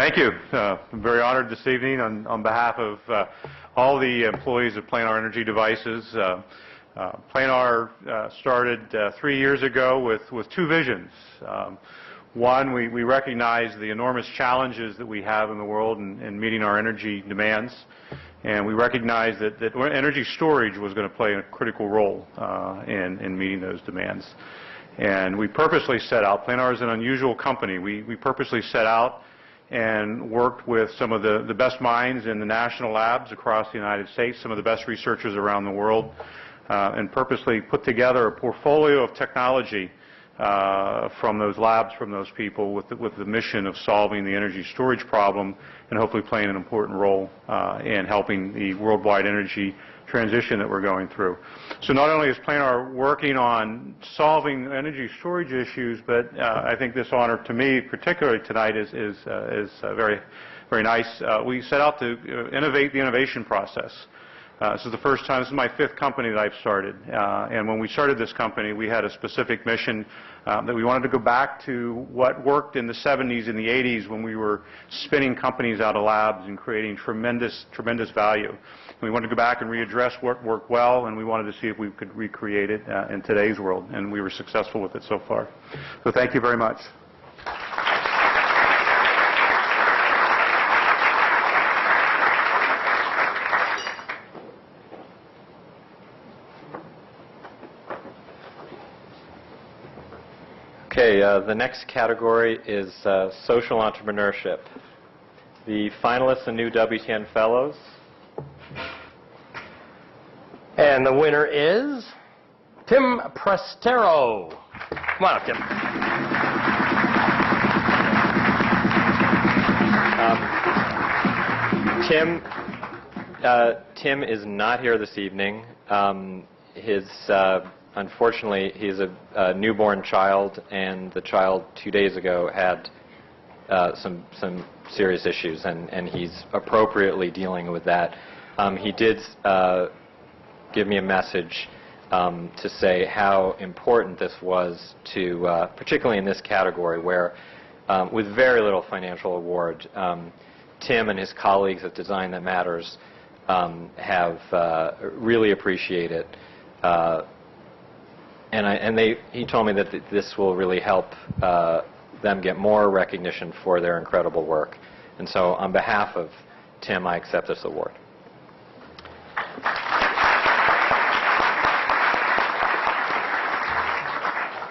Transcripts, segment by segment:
Thank you. I'm very honored this evening on behalf of all the employees of Planar Energy Devices. Planar started 3 years ago with two visions. One, we recognize the enormous challenges that we have in the world in meeting our energy demands, and we recognize that energy storage was going to play a critical role in meeting those demands. And we purposely set out, Planar is an unusual company, we purposely set out and worked with some of the best minds in the national labs across the United States, some of the best researchers around the world, and purposely put together a portfolio of technology from those labs, from those people, with the mission of solving the energy storage problem and hopefully playing an important role in helping the worldwide energy transition that we're going through. So not only is Planar working on solving energy storage issues, but I think this honor to me, particularly tonight, is very, very nice. We set out to innovate the innovation process. This is the first time, this is my 5th company that I've started. And when we started this company, we had a specific mission that we wanted to go back to what worked in the 70s and the 80s when we were spinning companies out of labs and creating tremendous, tremendous value. And we wanted to go back and readdress what worked well, and we wanted to see if we could recreate it in today's world. And we were successful with it so far. So thank you very much. Okay, the next category is social entrepreneurship. The finalists and new WTN Fellows. And the winner is Tim Prestero. Come on up, Tim. Tim is not here this evening. Unfortunately, he's a newborn child, and the child 2 days ago had some serious issues, and he's appropriately dealing with that. He did give me a message to say how important this was to, particularly in this category where, with very little financial award, Tim and his colleagues at Design That Matters have really appreciated it. He told me that this will really help them get more recognition for their incredible work. And so on behalf of Tim, I accept this award.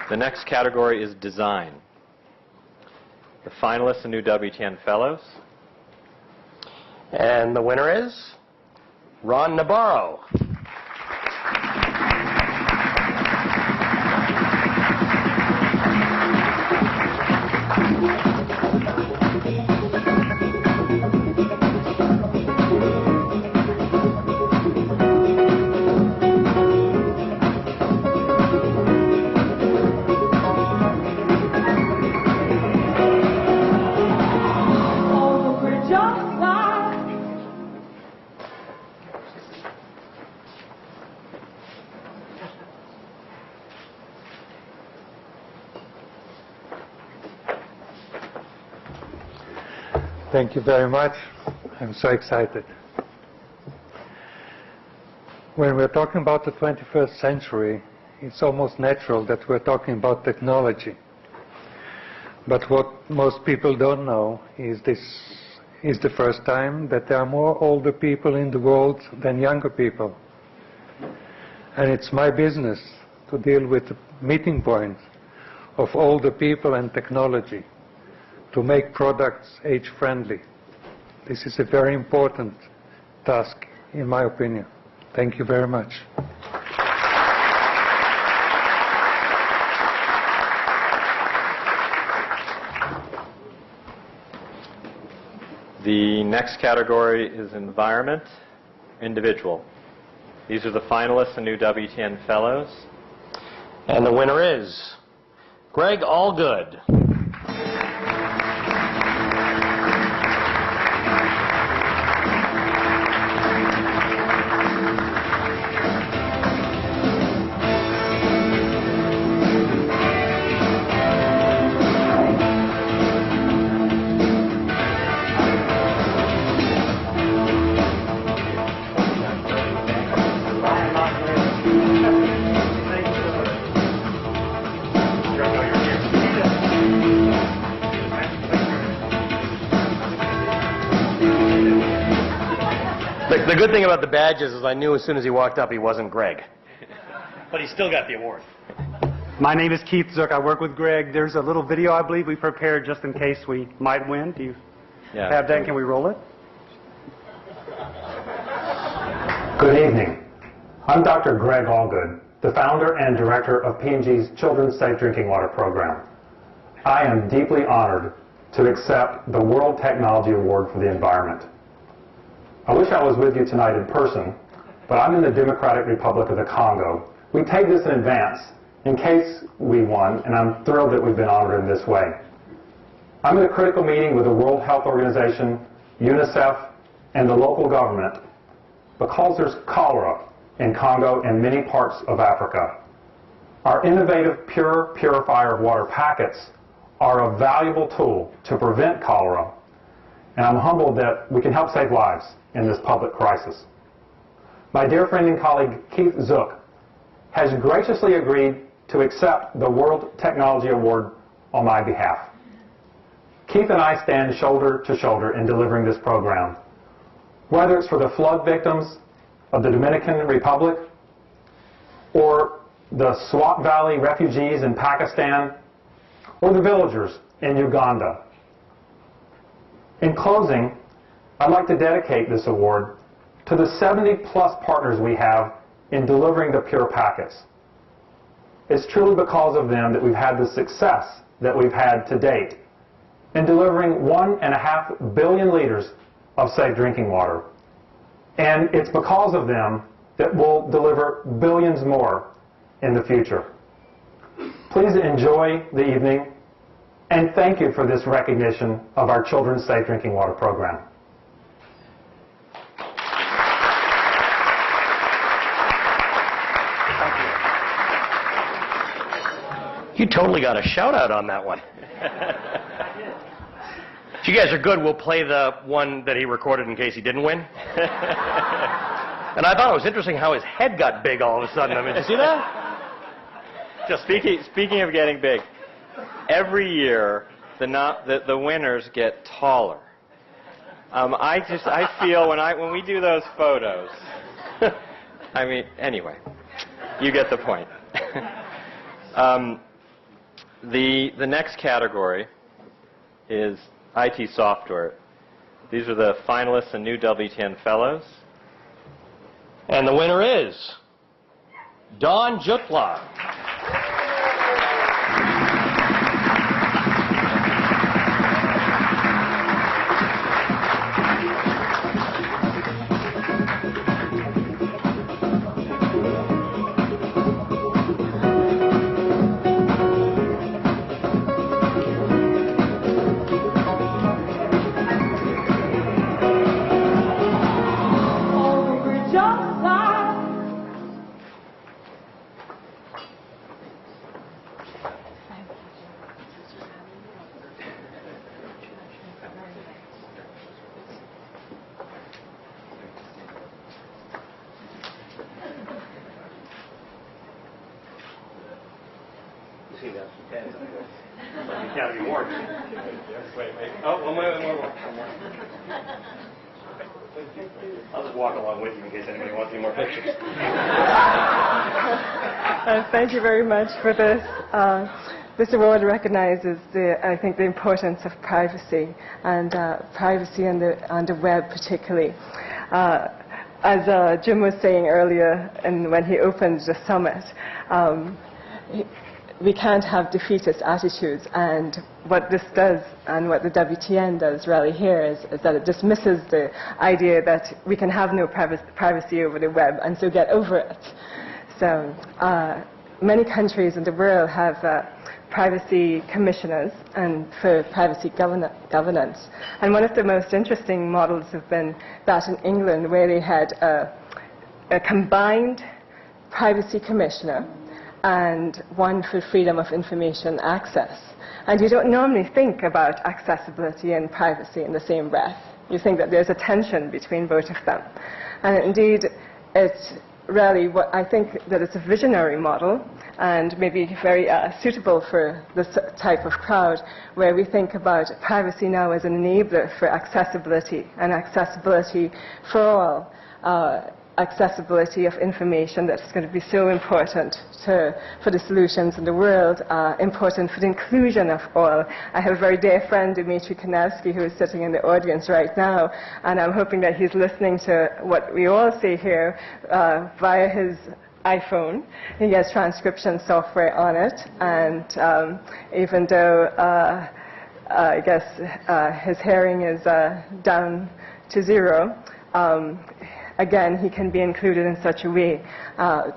The next category is design. The finalists and new WTN Fellows. And the winner is Ron Navarro. Thank you very much. I'm so excited. When we're talking about the 21st century, it's almost natural that we're talking about technology. But what most people don't know is this is the first time that there are more older people in the world than younger people. And it's my business to deal with the meeting point of older people and technology, to make products age-friendly. This is a very important task, in my opinion. Thank you very much. The next category is environment, individual. These are the finalists and new WTN Fellows. And the winner is Greg Allgood. good thing about the badges is I knew as soon as he walked up he wasn't Greg. But he still got the award. My name is Keith Zook. I work with Greg. There's a little video I believe we prepared just in case we might win. Do you have that? Can we roll it? Good evening. I'm Dr. Greg Allgood, the founder and director of P&G's Children's Safe Drinking Water Program. I am deeply honored to accept the World Technology Award for the Environment. I wish I was with you tonight in person, but I'm in the Democratic Republic of the Congo. We take this in advance in case we won, and I'm thrilled that we've been honored in this way. I'm in a critical meeting with the World Health Organization, UNICEF, and the local government because there's cholera in Congo and many parts of Africa. Our innovative pure purifier of water packets are a valuable tool to prevent cholera, and I'm humbled that we can help save lives in this public crisis. My dear friend and colleague Keith Zook has graciously agreed to accept the World Technology Award on my behalf. Keith and I stand shoulder to shoulder in delivering this program, whether it's for the flood victims of the Dominican Republic or the Swat Valley refugees in Pakistan or the villagers in Uganda. In closing, I'd like to dedicate this award to the 70-plus partners we have in delivering the pure packets. It's truly because of them that we've had the success that we've had to date in delivering 1.5 billion liters of safe drinking water. And it's because of them that we'll deliver billions more in the future. Please enjoy the evening, and thank you for this recognition of our Children's Safe Drinking Water Program. You totally got a shout out on that one. If you guys are good, we'll play the one that he recorded in case he didn't win. And I thought it was interesting how his head got big all of a sudden. I mean, did you see that? Just speaking of getting big, every year the winners get taller. I feel when we do those photos. I mean, anyway, you get the point. The next category is IT software. These are the finalists and new WTN fellows. And the winner is Don Jutla. I'll just walk along with you in case anybody wants any more pictures. Thank you very much for this. This award recognizes, I think, the importance of privacy and privacy on the web particularly. As Jim was saying earlier, and when he opened the summit, we can't have defeatist attitudes, and what this does and what the WTN does really here is that it dismisses the idea that we can have no privacy over the web and so get over it. So many countries in the world have privacy commissioners and for privacy governance, and one of the most interesting models have been that in England where they had a combined privacy commissioner and one for freedom of information access. And you don't normally think about accessibility and privacy in the same breath. You think that there's a tension between both of them. And indeed, it's really what I think that it's a visionary model and maybe very suitable for this type of crowd where we think about privacy now as an enabler for accessibility and accessibility for all. accessibility of information that's going to be so important for the solutions in the world, important for the inclusion of all. I have a very dear friend, Dmitry Kanevsky, who is sitting in the audience right now, and I'm hoping that he's listening to what we all say here via his iPhone. He has transcription software on it, and even though I guess his hearing is down to 0, again, he can be included in such a way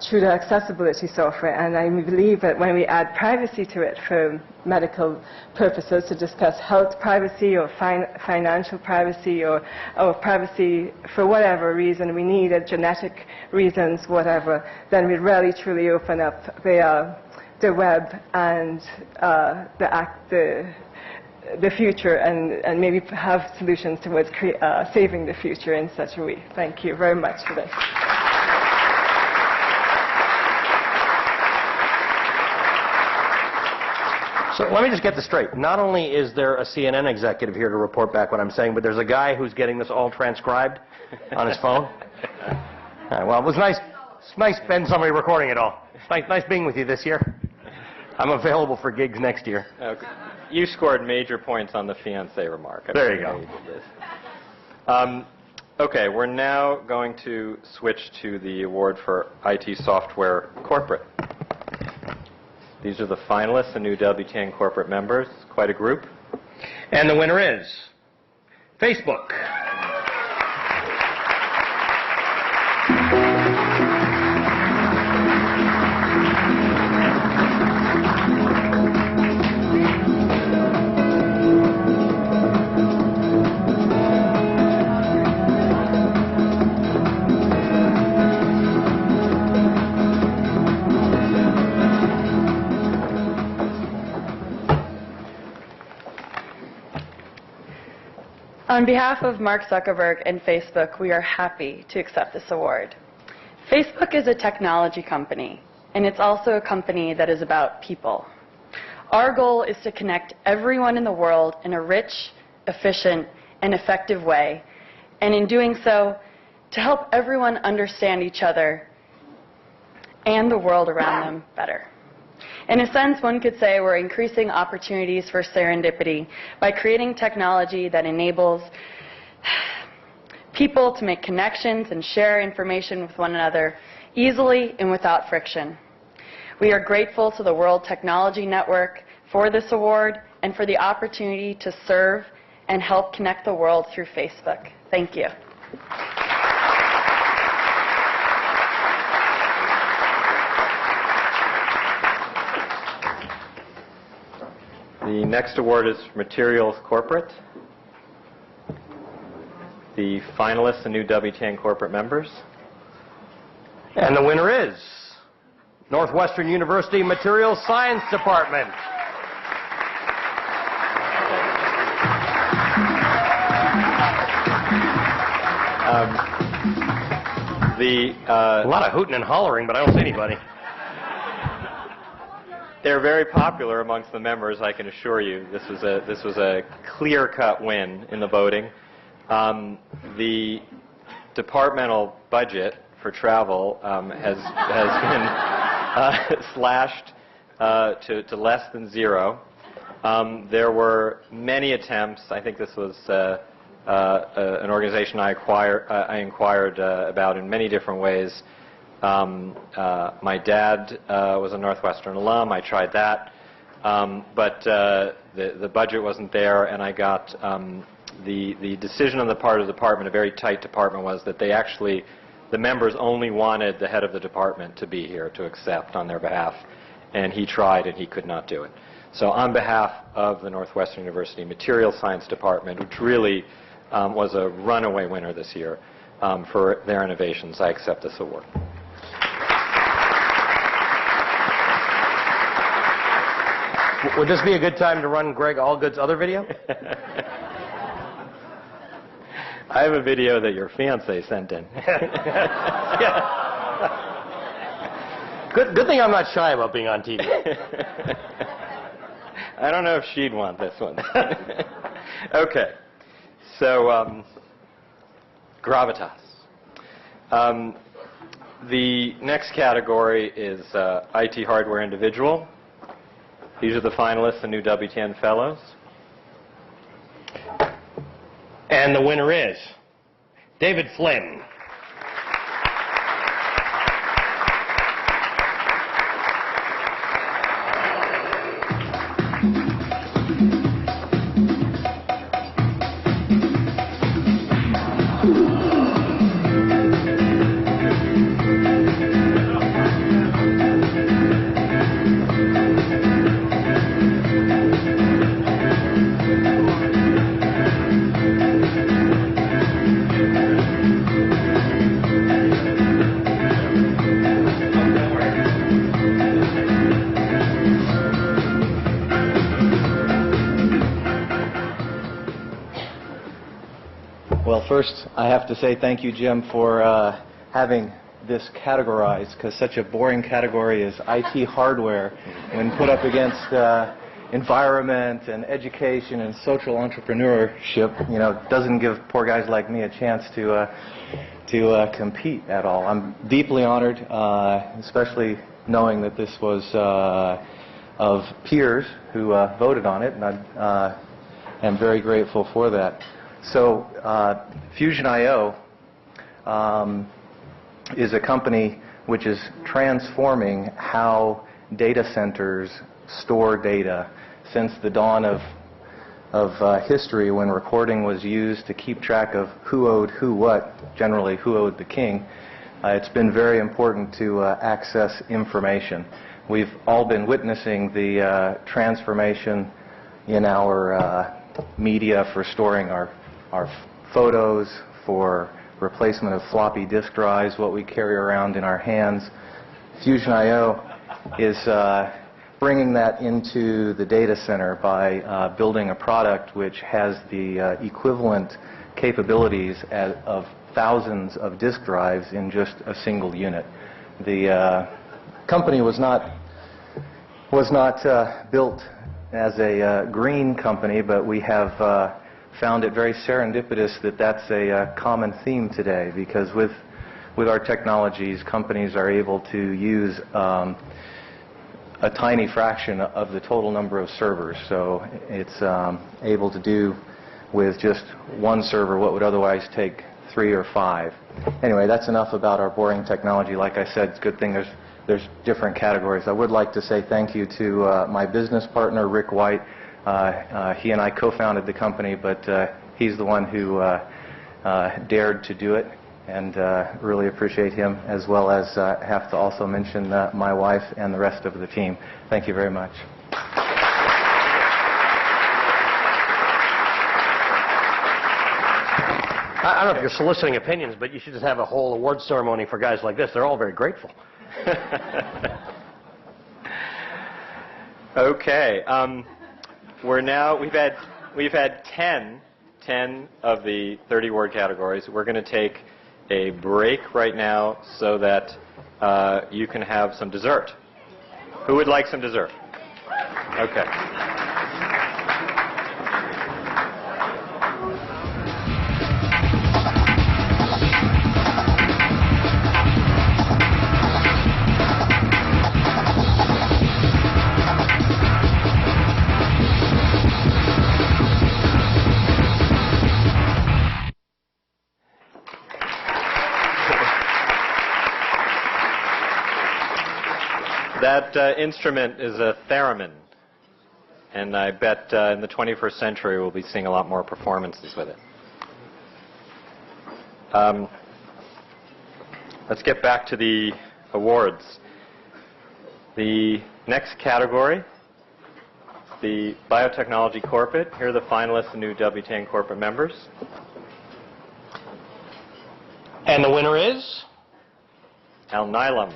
through the accessibility software. And I believe that when we add privacy to it for medical purposes, to discuss health privacy or financial privacy or privacy for whatever reason we need, genetic reasons, whatever, then we really truly open up the web and the future, and maybe have solutions towards saving the future in such a way. Thank you very much for this. So let me just get this straight. Not only is there a CNN executive here to report back what I'm saying, but there's a guy who's getting this all transcribed on his phone. All right, well, it was nice. It's nice being somebody recording it all. It's nice being with you this year. I'm available for gigs next year. Okay. You scored major points on the fiancé remark. There you go. Okay, we're now going to switch to the award for IT software corporate. These are the finalists, the new WTN corporate members, quite a group. And the winner is Facebook. On behalf of Mark Zuckerberg and Facebook, we are happy to accept this award. Facebook is a technology company, and it's also a company that is about people. Our goal is to connect everyone in the world in a rich, efficient, and effective way, and in doing so, to help everyone understand each other and the world around them better. In a sense, one could say we're increasing opportunities for serendipity by creating technology that enables people to make connections and share information with one another easily and without friction. We are grateful to the World Technology Network for this award and for the opportunity to serve and help connect the world through Facebook. Thank you. The next award is Materials Corporate. The finalists, the new WTN corporate members. And the winner is Northwestern University Materials Science Department. A lot of hooting and hollering, but I don't see anybody. They're very popular amongst the members, I can assure you. This was a clear-cut win in the voting. The departmental budget for travel has been slashed to less than 0. There were many attempts. I think this was an organization I inquired about in many different ways. My dad was a Northwestern alum. I tried that, but the budget wasn't there, and I got the decision on the part of the department, a very tight department, was that the members only wanted the head of the department to be here to accept on their behalf, and he tried and he could not do it. So on behalf of the Northwestern University Materials Science Department, which really was a runaway winner this year for their innovations, I accept this award. Would this be a good time to run Greg Allgood's other video? I have a video that your fiancé sent in. Yeah. Good thing I'm not shy about being on TV. I don't know if she'd want this one. Okay. So, gravitas. The next category is IT hardware individual. These are the finalists, the new WTN fellows. And the winner is David Flynn. Well, first, I have to say thank you, Jim, for having this categorized, because such a boring category is IT hardware, when put up against environment and education and social entrepreneurship, doesn't give poor guys like me a chance to compete at all. I'm deeply honored, especially knowing that this was of peers who voted on it, and I am very grateful for that. So Fusion.io is a company which is transforming how data centers store data since the dawn of history, when recording was used to keep track of who owed who what, generally who owed the king. It's been very important to access information. We've all been witnessing the transformation in our media for storing our photos, for replacement of floppy disk drives, what we carry around in our hands. Fusion.io is bringing that into the data center by building a product which has the equivalent capabilities of thousands of disk drives in just a single unit. The company was not built as a green company, but we have found it very serendipitous that that's a common theme today, because with our technologies, companies are able to use a tiny fraction of the total number of servers. So it's able to do with just one server what would otherwise take 3 or 5. Anyway, that's enough about our boring technology. Like I said, it's a good thing there's different categories. I would like to say thank you to my business partner, Rick White. He and I co-founded the company, but he's the one who dared to do it, and really appreciate him, as well as have to also mention my wife and the rest of the team. Thank you very much. I don't know if you're soliciting opinions, but you should just have a whole award ceremony for guys like this. They're all very grateful. Okay. We've had 10 of the 30 award categories. We're going to take a break right now so that you can have some dessert. Who would like some dessert? Okay. That instrument is a theremin, and I bet in the 21st century we'll be seeing a lot more performances with it. Let's get back to the awards. The next category, the Biotechnology Corporate. Here are the finalists, the new WTN corporate members. And the winner is? Al Nilam.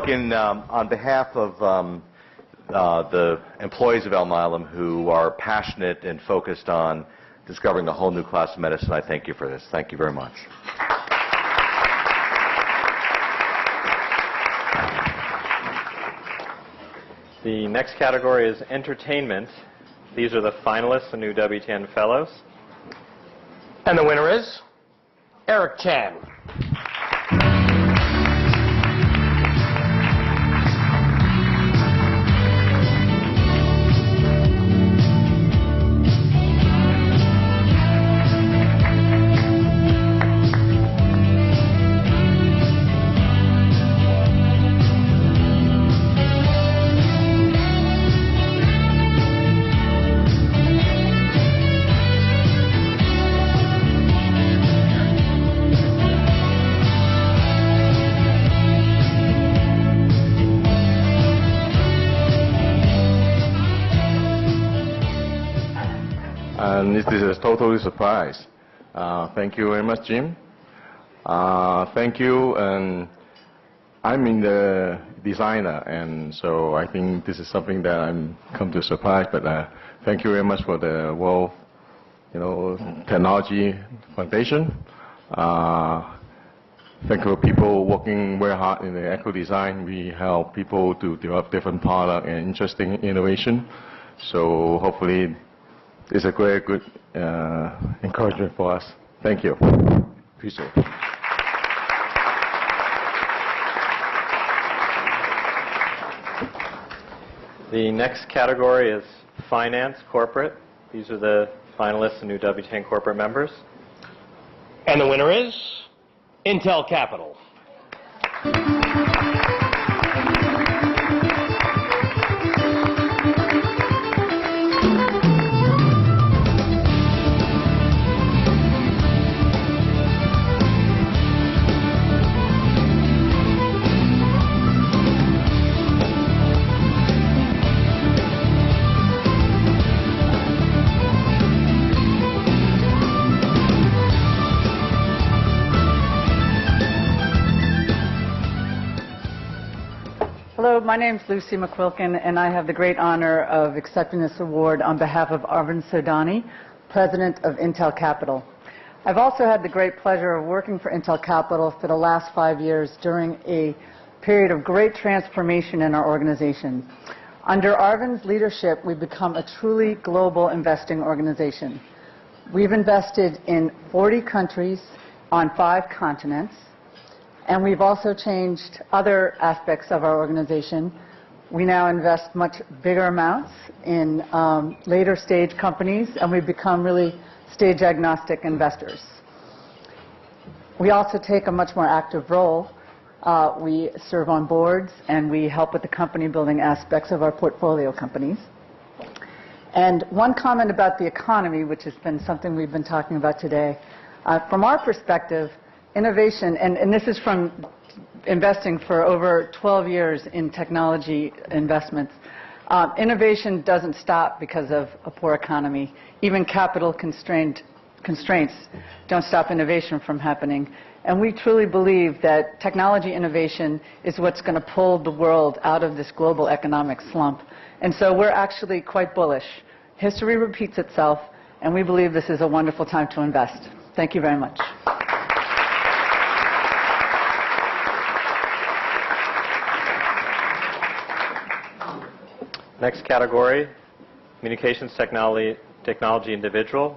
spoken on behalf of the employees of Alnylam who are passionate and focused on discovering a whole new class of medicine. I thank you for this. Thank you very much. The next category is entertainment. These are the finalists, the new WTN Fellows. And the winner is Eric Chan. And this is a totally surprise. Thank you very much, Jim. Thank you, and I'm in the designer, and so I think this is something that I'm come to surprise. But thank you very much for the World, Technology Foundation. Thank you for people working very hard in the eco design. We help people to develop different product and interesting innovation. So hopefully, it's a very good encouragement for us. Thank you. Appreciate it. The next category is finance, corporate. These are the finalists and new WTN corporate members. And the winner is Intel Capital. Hello, my name is Lucy McQuilkin, and I have the great honor of accepting this award on behalf of Arvind Sodani, President of Intel Capital. I've also had the great pleasure of working for Intel Capital for the last 5 years during a period of great transformation in our organization. Under Arvind's leadership, we've become a truly global investing organization. We've invested in 40 countries on 5 continents. And we've also changed other aspects of our organization. We now invest much bigger amounts in later stage companies, and we've become really stage agnostic investors. We also take a much more active role. We serve on boards, and we help with the company building aspects of our portfolio companies. And one comment about the economy, which has been something we've been talking about today. From our perspective, innovation, and this is from investing for over 12 years in technology investments, innovation doesn't stop because of a poor economy. Even capital constraints don't stop innovation from happening. And we truly believe that technology innovation is what's going to pull the world out of this global economic slump. And so we're actually quite bullish. History repeats itself, and we believe this is a wonderful time to invest. Thank you very much. Next category, communications technology individual.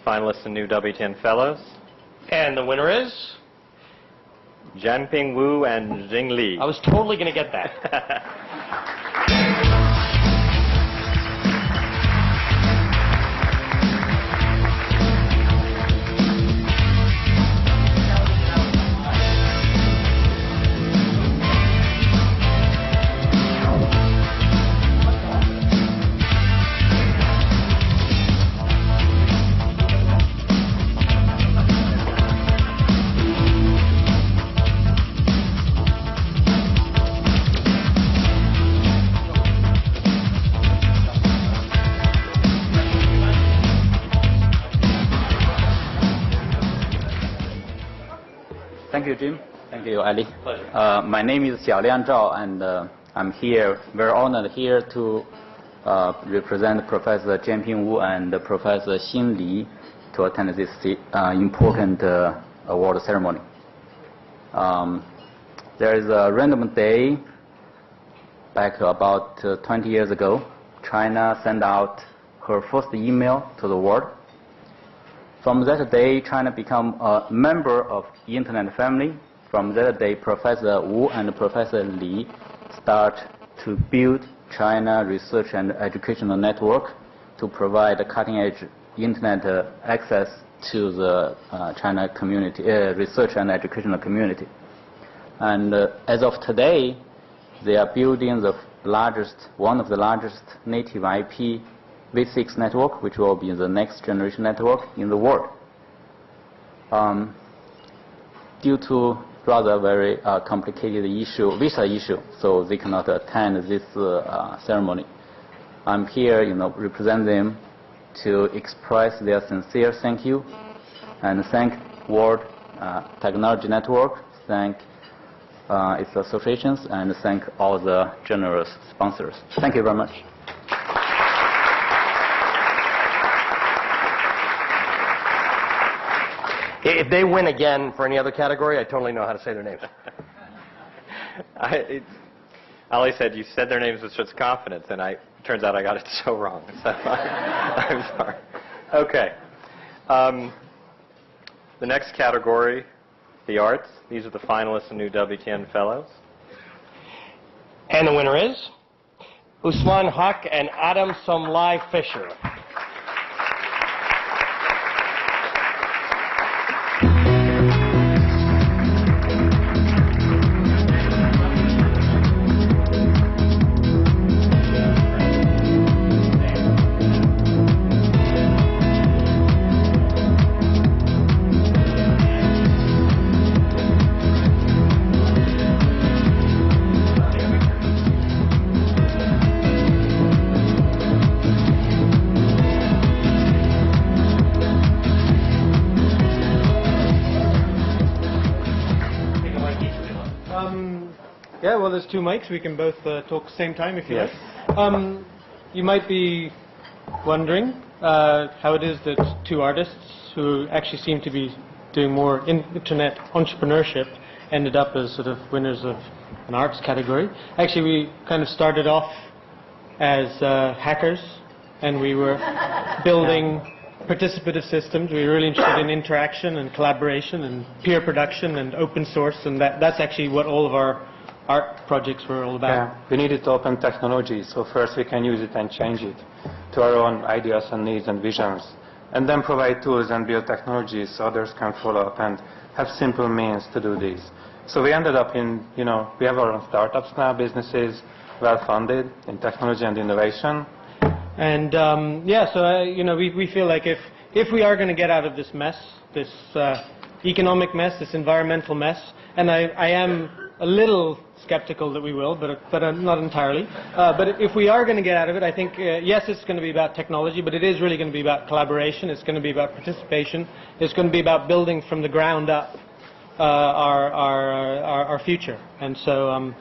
Finalists and new WTN Fellows. And the winner is? Jianping Wu and Jing Li. I was totally going to get that. Thank you, Jim. Thank Thank you, Ali. Pleasure. My name is Xiaoliang Zhao, and I'm here, very honored here to represent Professor Jianping Wu and Professor Xin Li to attend this important award ceremony. There is a random day back about 20 years ago. China sent out her first email to the world. From that day, China became a member of the Internet family. From that day, Professor Wu and Professor Li start to build China Research and Educational Network to provide cutting-edge Internet access to the China community, research and educational community. And as of today, they are building one of the largest native IP V6 network, which will be the next generation network in the world. Due to rather very complicated visa issue, so they cannot attend this ceremony. I'm here, represent them to express their sincere thank you and thank World Technology Network, thank its associations, and thank all the generous sponsors. Thank you very much. If they win again for any other category, I totally know how to say their names. Ali said you said their names with such confidence, and it turns out I got it so wrong. So I'm sorry. Okay. The next category, the arts. These are the finalists and new WTN fellows. And the winner is Usman Haq and Adam Somlai Fisher. Yeah, well, there's two mics. We can both talk at the same time if you like. You might be wondering how it is that two artists who actually seem to be doing more internet entrepreneurship ended up as sort of winners of an arts category. Actually, we kind of started off as hackers, and we were building participative systems. We were really interested in interaction and collaboration and peer production and open source, and that's actually what all of our art projects were all about. Yeah, we needed to open technology, so first we can use it and change it to our own ideas and needs and visions, and then provide tools and build technologies so others can follow up and have simple means to do this. So we ended up in, we have our own startups now, businesses, well-funded in technology and innovation. And we feel like if we are going to get out of this mess, this economic mess, this environmental mess, and I am a little skeptical that we will, but not entirely. But if we are going to get out of it, I think, yes, it's going to be about technology, but it is really going to be about collaboration. It's going to be about participation. It's going to be about building from the ground up our future. And so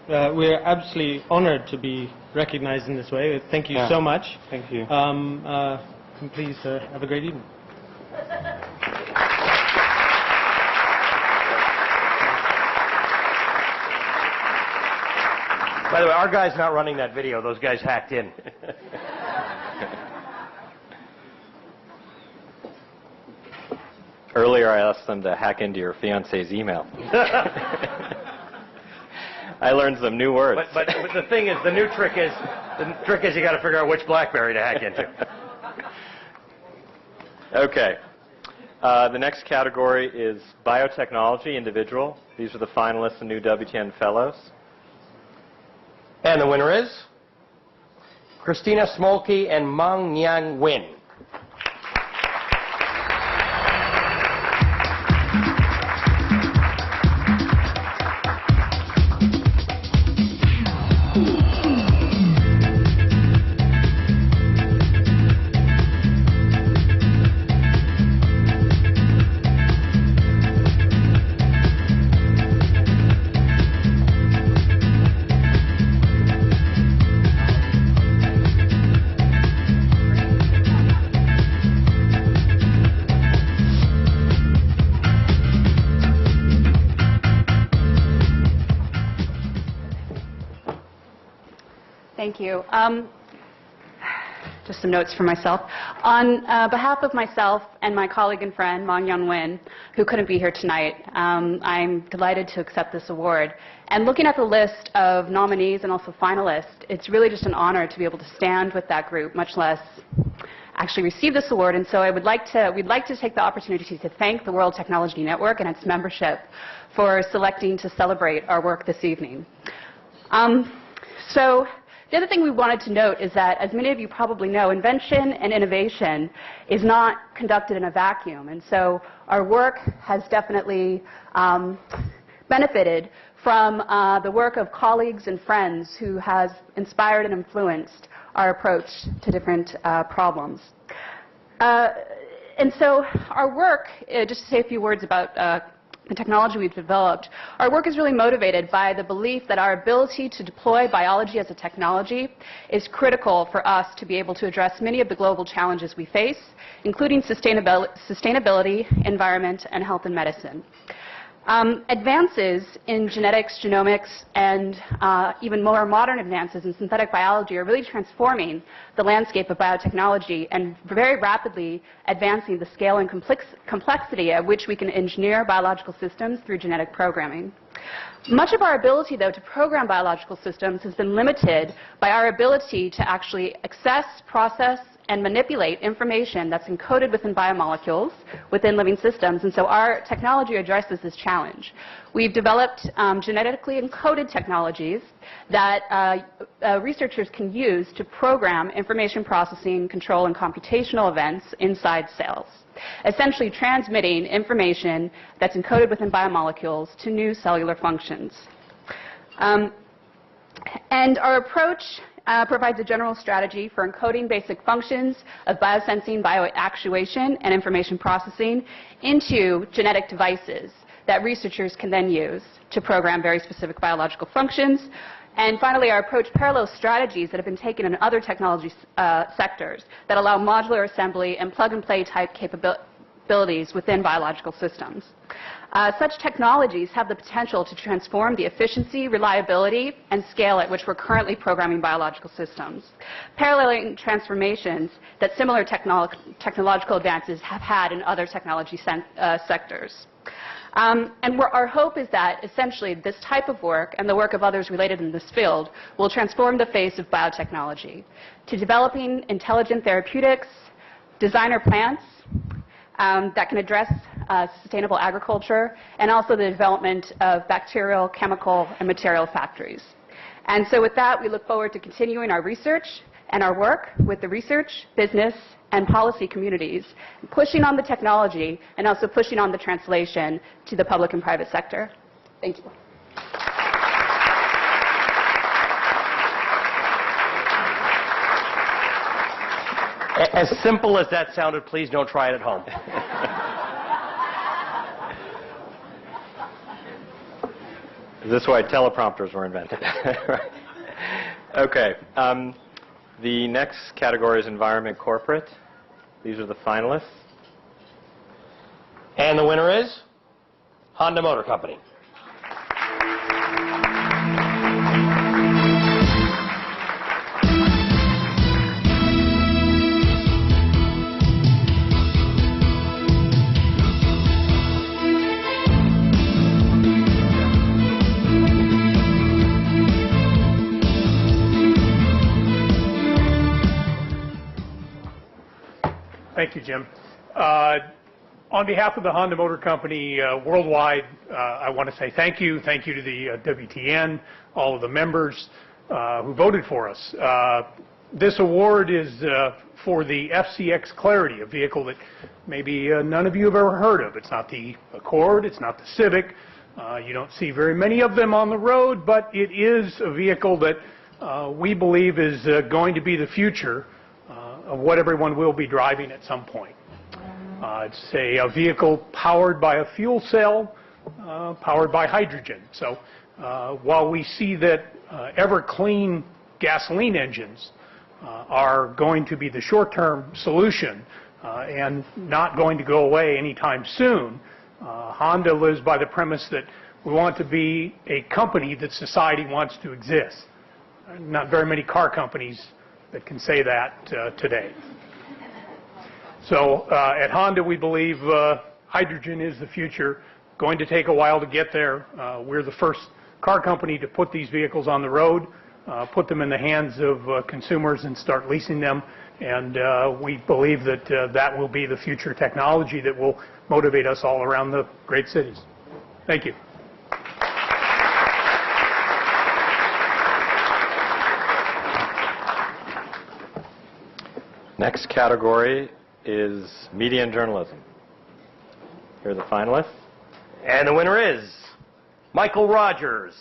we're absolutely honored to be recognized in this way. Thank you so much. Thank you. And please have a great evening. By the way, our guy's not running that video. Those guys hacked in. Earlier, I asked them to hack into your fiance's email. I learned some new words. But the thing is, the trick is you got to figure out which BlackBerry to hack into. Okay. The next category is biotechnology, individual. These are the finalists and new WTN fellows. And the winner is Christina Smolke and Mang Nyang Win. Thank you. Just some notes for myself. On behalf of myself and my colleague and friend, Mong-Yeon Win, who couldn't be here tonight, I'm delighted to accept this award. And looking at the list of nominees and also finalists, it's really just an honor to be able to stand with that group, much less actually receive this award. And so we'd like to take the opportunity to thank the World Technology Network and its membership for selecting to celebrate our work this evening. The other thing we wanted to note is that, as many of you probably know, invention and innovation is not conducted in a vacuum. And so our work has definitely benefited from the work of colleagues and friends who has inspired and influenced our approach to different problems. And so our work, just to say a few words about the technology we've developed, our work is really motivated by the belief that our ability to deploy biology as a technology is critical for us to be able to address many of the global challenges we face, including sustainability, environment, and health and medicine. Advances in genetics, genomics, and even more modern advances in synthetic biology are really transforming the landscape of biotechnology and very rapidly advancing the scale and complexity at which we can engineer biological systems through genetic programming. Much of our ability, though, to program biological systems has been limited by our ability to actually access, process, and manipulate information that's encoded within biomolecules within living systems. And so our technology addresses this challenge. We've developed genetically encoded technologies that researchers can use to program information processing, control, and computational events inside cells, essentially transmitting information that's encoded within biomolecules to new cellular functions. And our approach provides a general strategy for encoding basic functions of biosensing, bioactuation, and information processing into genetic devices that researchers can then use to program very specific biological functions. And finally, our approach parallels strategies that have been taken in other technology sectors that allow modular assembly and plug-and-play type capabilities within biological systems. Such technologies have the potential to transform the efficiency, reliability, and scale at which we're currently programming biological systems, paralleling transformations that similar technological advances have had in other technology sectors. And our hope is that, essentially, this type of work and the work of others related in this field will transform the face of biotechnology to developing intelligent therapeutics, designer plants, that can address sustainable agriculture, and also the development of bacterial, chemical, and material factories. And so with that, we look forward to continuing our research and our work with the research, business, and policy communities, pushing on the technology and also pushing on the translation to the public and private sector. Thank you. As simple as that sounded, please don't try it at home. Is this why teleprompters were invented? Right. Okay. The next category is environment corporate. These are the finalists. And the winner is Honda Motor Company. Thank you, Jim. On behalf of the Honda Motor Company worldwide, I want to say thank you. Thank you to the WTN, all of the members who voted for us. This award is for the FCX Clarity, a vehicle that maybe none of you have ever heard of. It's not the Accord, it's not the Civic. You don't see very many of them on the road, but it is a vehicle that we believe is going to be the future of what everyone will be driving at some point. It's a vehicle powered by a fuel cell, powered by hydrogen. So while we see that ever clean gasoline engines are going to be the short-term solution and not going to go away anytime soon, Honda lives by the premise that we want to be a company that society wants to exist. not very many car companies that can say that today. So at Honda, we believe hydrogen is the future. Going to take a while to get there. We're the first car company to put these vehicles on the road, put them in the hands of consumers and start leasing them. And we believe that that will be the future technology that will motivate us all around the great cities. Thank you. Next category is media and journalism. Here are the finalists. And the winner is Michael Rogers.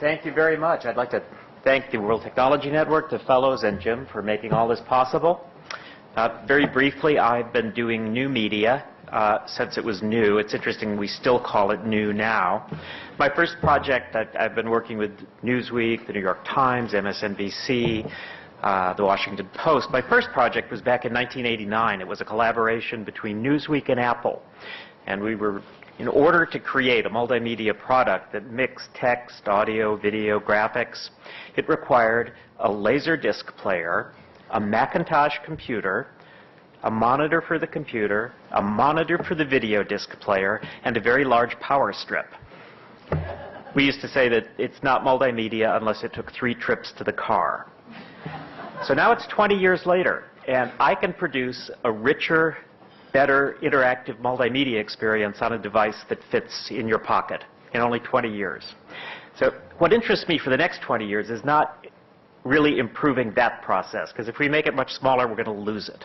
Thank you very much. I'd like to thank the World Technology Network, the fellows, and Jim for making all this possible. Very briefly, I've been doing new media since it was new. It's interesting, we still call it new now. My first project, I've been working with Newsweek, the New York Times, MSNBC, the Washington Post. My first project was back in 1989. It was a collaboration between Newsweek and Apple. And we were, in order to create a multimedia product that mixed text, audio, video, graphics, it required a Laserdisc player, a Macintosh computer, a monitor for the computer, a monitor for the video disc player, and a very large power strip. We used to say that it's not multimedia unless it took 3 trips to the car. So now it's 20 years later, and I can produce a richer, better interactive multimedia experience on a device that fits in your pocket in only 20 years. So what interests me for the next 20 years is not really improving that process, because if we make it much smaller, we're going to lose it.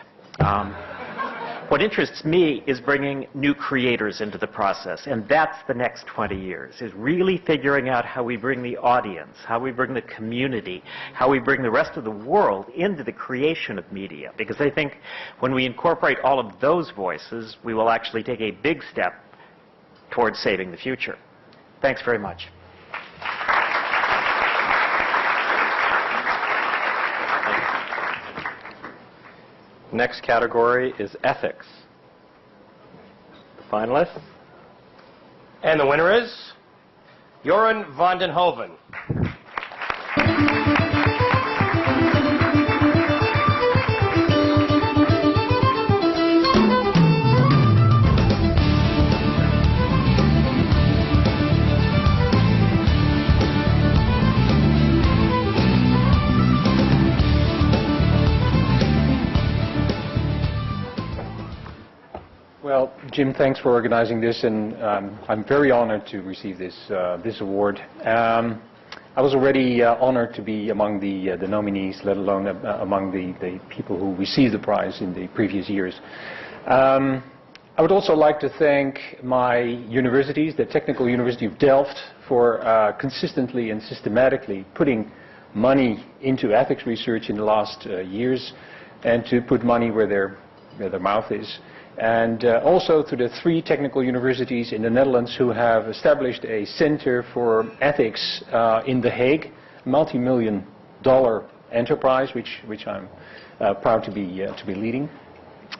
What interests me is bringing new creators into the process, and that's the next 20 years, is really figuring out how we bring the audience, how we bring the community, how we bring the rest of the world into the creation of media. Because I think when we incorporate all of those voices, we will actually take a big step towards saving the future. Thanks very much. Next category is ethics. The finalists. And the winner is Joran van den Hoven. Well, Jim, thanks for organizing this, and I'm very honored to receive this award. I was already honored to be among the nominees, let alone among the people who received the prize in the previous years. I would also like to thank my universities, the Technical University of Delft, for consistently and systematically putting money into ethics research in the last years, and to put money where their mouth is. And also to the 3 technical universities in the Netherlands who have established a center for ethics in The Hague, a multi-million-dollar enterprise, which I'm proud to be leading.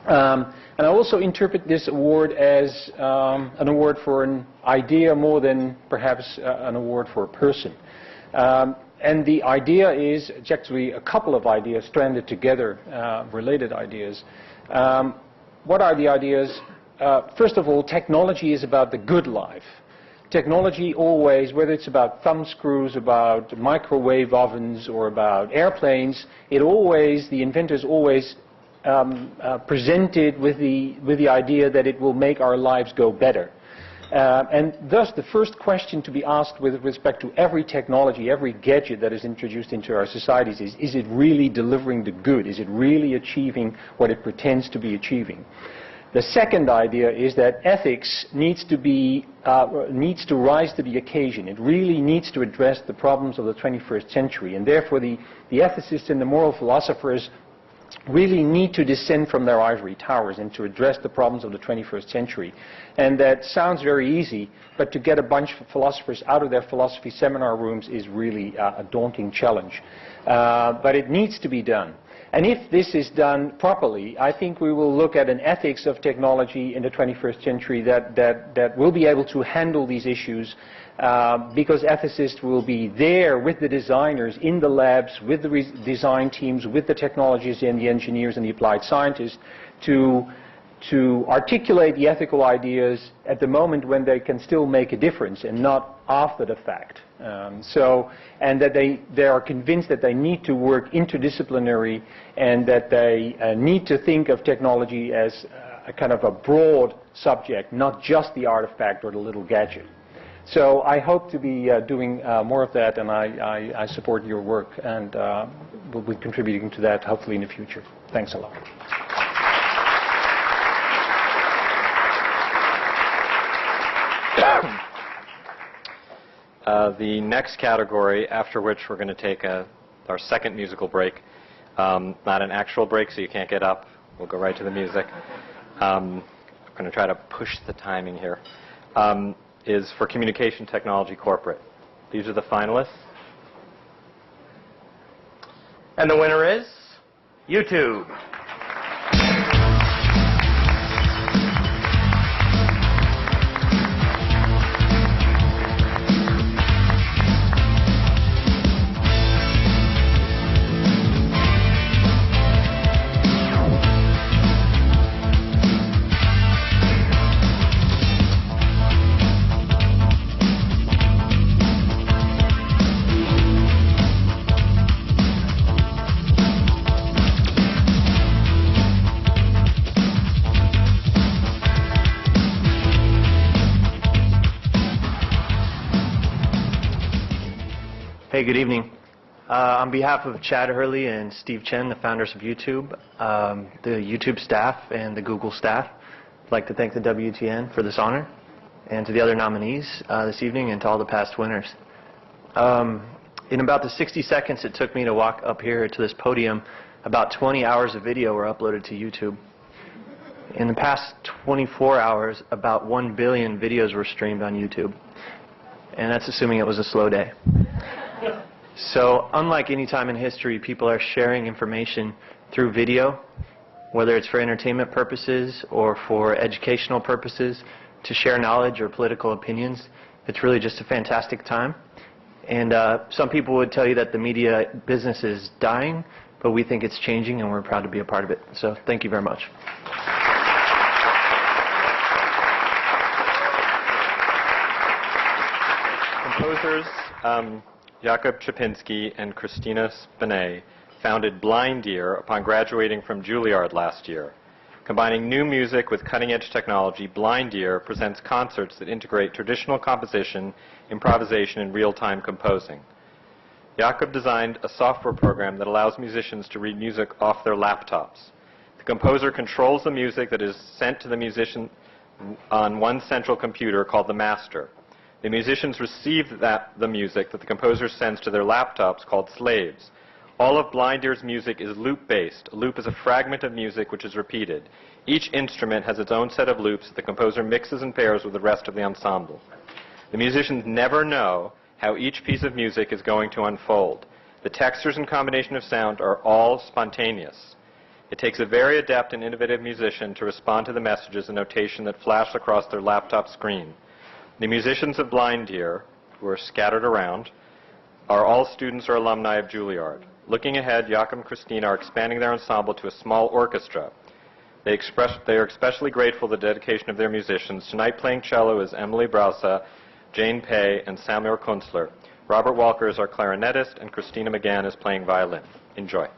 And I also interpret this award as an award for an idea more than perhaps an award for a person. And the idea is, it's actually a couple of ideas stranded together, related ideas. What are the ideas? First of all, technology is about the good life. Technology always, whether it's about thumb screws, about microwave ovens, or about airplanes, the inventors always presented with the idea that it will make our lives go better. And thus, the first question to be asked with respect to every technology, every gadget that is introduced into our societies is it really delivering the good? Is it really achieving what it pretends to be achieving? The second idea is that ethics needs to rise to the occasion. It really needs to address the problems of the 21st century, and therefore the ethicists and the moral philosophers really need to descend from their ivory towers and to address the problems of the 21st century. And that sounds very easy, but to get a bunch of philosophers out of their philosophy seminar rooms is really a daunting challenge. But it needs to be done. And if this is done properly, I think we will look at an ethics of technology in the 21st century that will be able to handle these issues, because ethicists will be there with the designers in the labs, with the design teams, with the technologists and the engineers and the applied scientists to articulate the ethical ideas at the moment when they can still make a difference and not after the fact. And that they are convinced that they need to work interdisciplinary and that they need to think of technology as a kind of a broad subject, not just the artifact or the little gadget. So I hope to be doing more of that, and I support your work and will be contributing to that hopefully in the future. Thanks a lot. The next category, after which we're going to take our second musical break, not an actual break, so you can't get up. We'll go right to the music. I'm going to try to push the timing here. Is for Communication Technology Corporate. These are the finalists. And the winner is YouTube. Hey, good evening. On behalf of Chad Hurley and Steve Chen, the founders of YouTube, the YouTube staff and the Google staff, I'd like to thank the WTN for this honor, and to the other nominees this evening, and to all the past winners. In about the 60 seconds it took me to walk up here to this podium, about 20 hours of video were uploaded to YouTube. In the past 24 hours, about 1 billion videos were streamed on YouTube. And that's assuming it was a slow day. So unlike any time in history, people are sharing information through video, whether it's for entertainment purposes or for educational purposes, to share knowledge or political opinions. It's really just a fantastic time. And some people would tell you that the media business is dying, but we think it's changing and we're proud to be a part of it. So thank you very much. Composers Jakub Czapinski and Christina Spinet founded Blind Ear upon graduating from Juilliard last year. Combining new music with cutting-edge technology, Blind Ear presents concerts that integrate traditional composition, improvisation, and real-time composing. Jakub designed a software program that allows musicians to read music off their laptops. The composer controls the music that is sent to the musician on one central computer called the master. The musicians receive the music that the composer sends to their laptops called slaves. All of Blind Ear's music is loop-based. A loop is a fragment of music which is repeated. Each instrument has its own set of loops that the composer mixes and pairs with the rest of the ensemble. The musicians never know how each piece of music is going to unfold. The textures and combination of sound are all spontaneous. It takes a very adept and innovative musician to respond to the messages and notation that flash across their laptop screen. The musicians of Blind Ear, who are scattered around, are all students or alumni of Juilliard. Looking ahead, Jakub and Christina are expanding their ensemble to a small orchestra. They are especially grateful for the dedication of their musicians. Tonight playing cello is Emily Brausa, Jane Pei, and Samuel Kunstler. Robert Walker is our clarinetist, and Christina McGann is playing violin. Enjoy.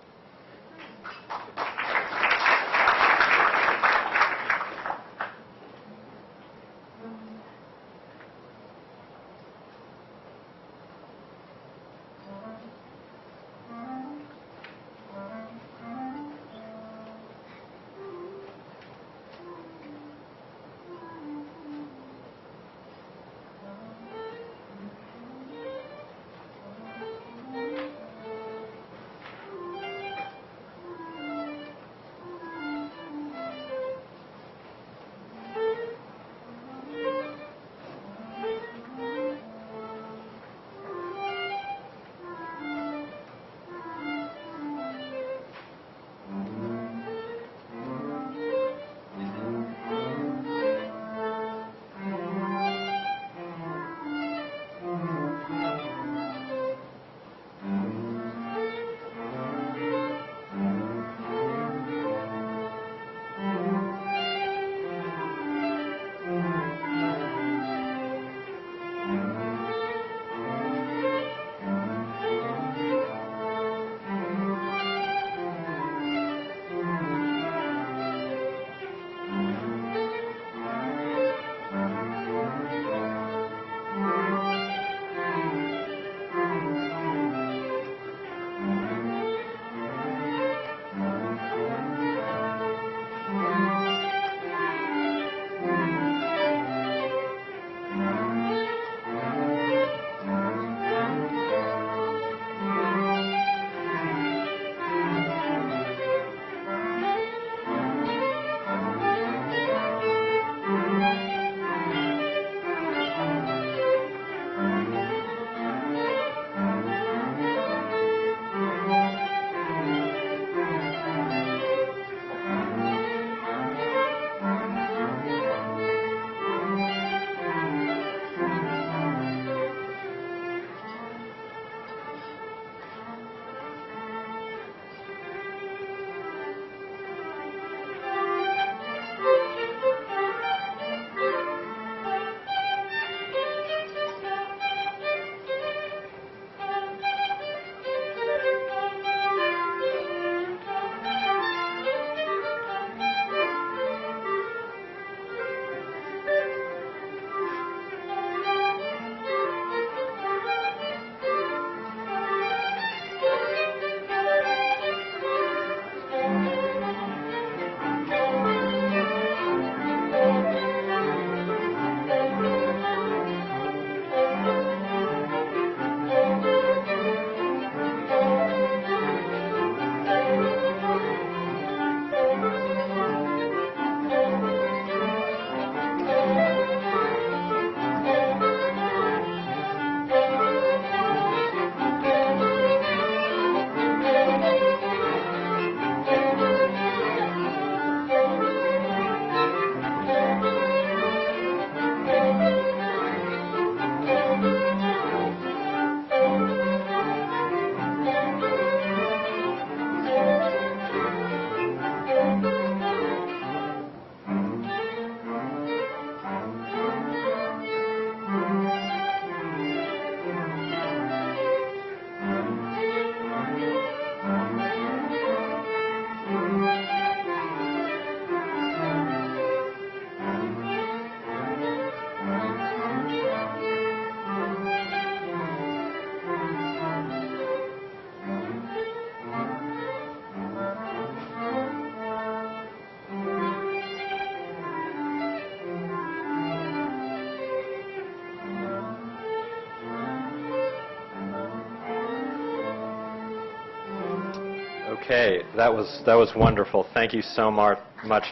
Okay, that was wonderful. Thank you so much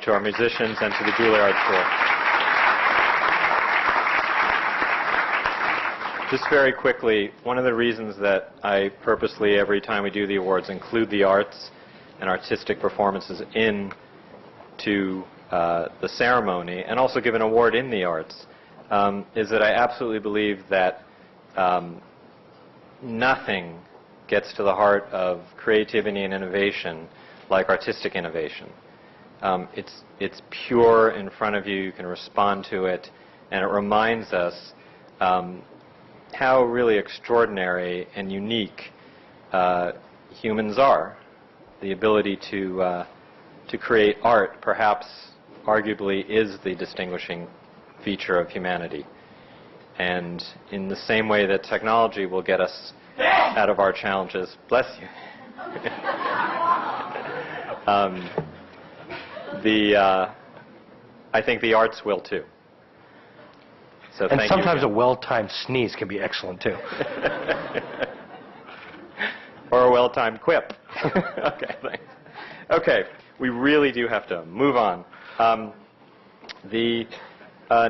to our musicians and to the Juilliard School. Just very quickly, one of the reasons that I purposely, every time we do the awards, include the arts and artistic performances into the ceremony, and also give an award in the arts, is that I absolutely believe that nothing gets to the heart of creativity and innovation like artistic innovation. It's pure in front of you, you can respond to it, and it reminds us how really extraordinary and unique humans are. The ability to create art, perhaps arguably, is the distinguishing feature of humanity. And in the same way that technology will get us out of our challenges, bless you, I think the arts will too. So and thank sometimes you a well-timed sneeze can be excellent too. Or a well-timed quip. Okay, thanks. Okay, we really do have to move on. The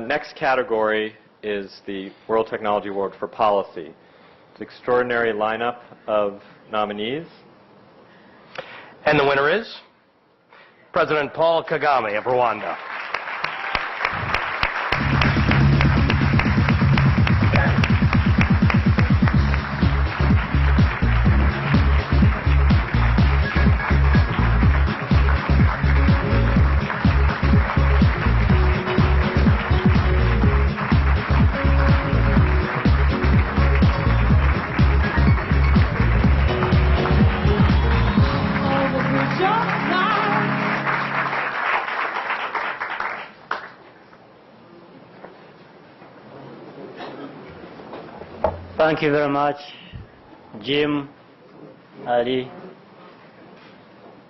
next category is the World Technology Award for Policy. It's an extraordinary lineup of nominees. And the winner is President Paul Kagame of Rwanda. Thank you very much, Jim, Ali,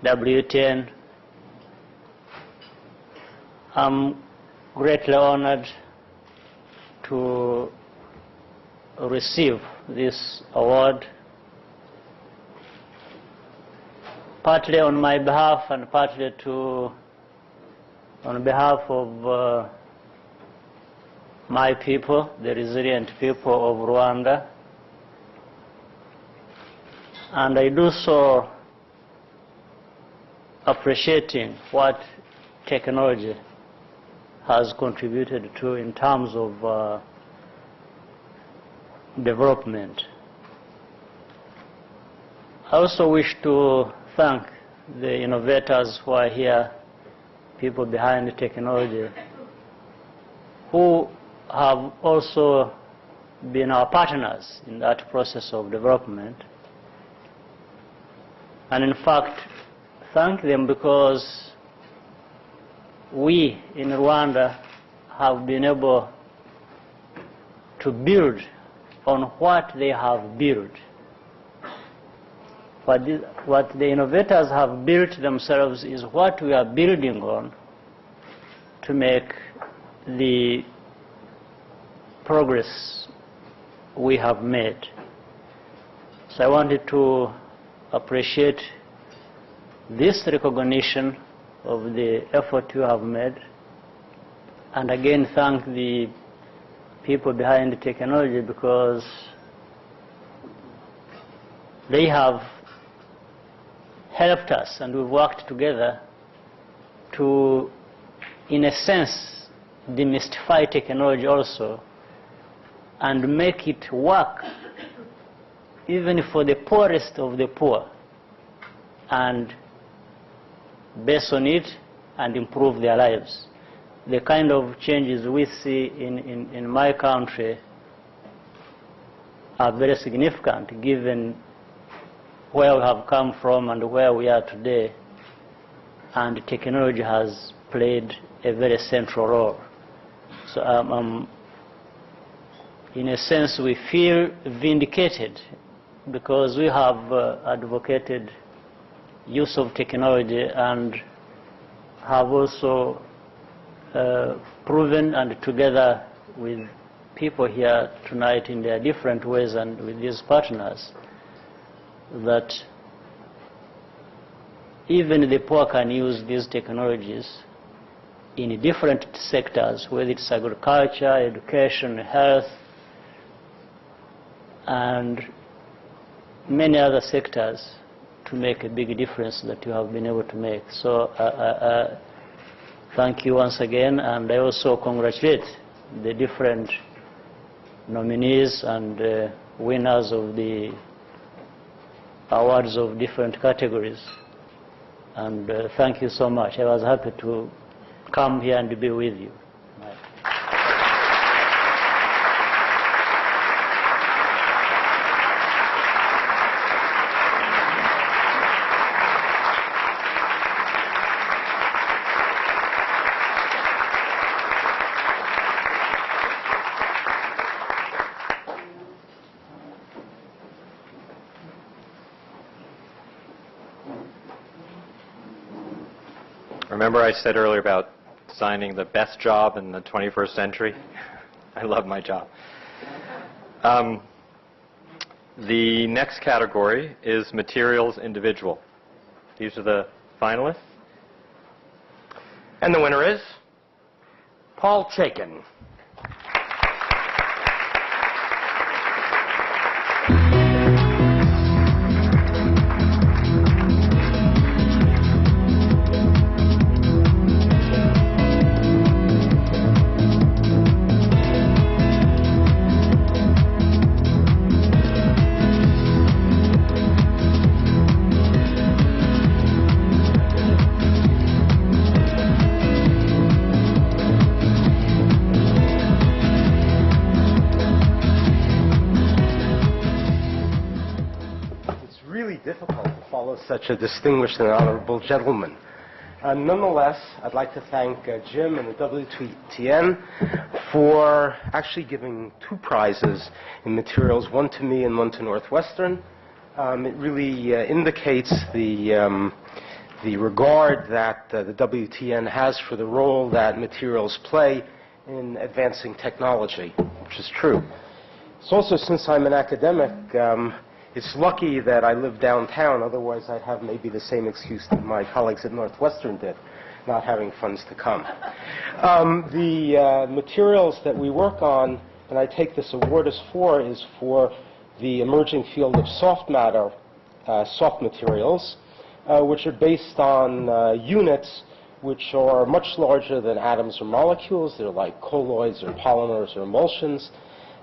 WTN. I'm greatly honored to receive this award, partly on my behalf and partly on behalf of my people, the resilient people of Rwanda. And I do so appreciating what technology has contributed to in terms of development. I also wish to thank the innovators who are here, people behind the technology, who have also been our partners in that process of development. And in fact, thank them because we in Rwanda have been able to build on what they have built. What the innovators have built themselves is what we are building on to make the progress we have made. So I wanted to appreciate this recognition of the effort you have made, and again thank the people behind the technology because they have helped us and we've worked together to, in a sense, demystify technology also and make it work even for the poorest of the poor, and based on it and improve their lives. The kind of changes we see in my country are very significant given where we have come from and where we are today, and technology has played a very central role. So in a sense we feel vindicated because we have advocated use of technology and have also proven, and together with people here tonight in their different ways and with these partners, that even the poor can use these technologies in different sectors, whether it's agriculture, education, health, and many other sectors, to make a big difference that you have been able to make. So thank you once again, and I also congratulate the different nominees and winners of the awards of different categories. And thank you so much. I was happy to come here and be with you. Remember I said earlier about designing the best job in the 21st century? I love my job. The next category is materials individual. These are the finalists. And the winner is Paul Chaikin. Difficult to follow such a distinguished and honorable gentleman. Nonetheless, I'd like to thank Jim and the WTN for actually giving 2 prizes in materials, one to me and one to Northwestern. It really indicates the regard that the WTN has for the role that materials play in advancing technology, which is true. It's also, since I'm an academic, it's lucky that I live downtown, otherwise I'd have maybe the same excuse that my colleagues at Northwestern did, not having funds to come. The materials that we work on, and I take this award is for the emerging field of soft matter, soft materials, which are based on units which are much larger than atoms or molecules. They're like colloids or polymers or emulsions.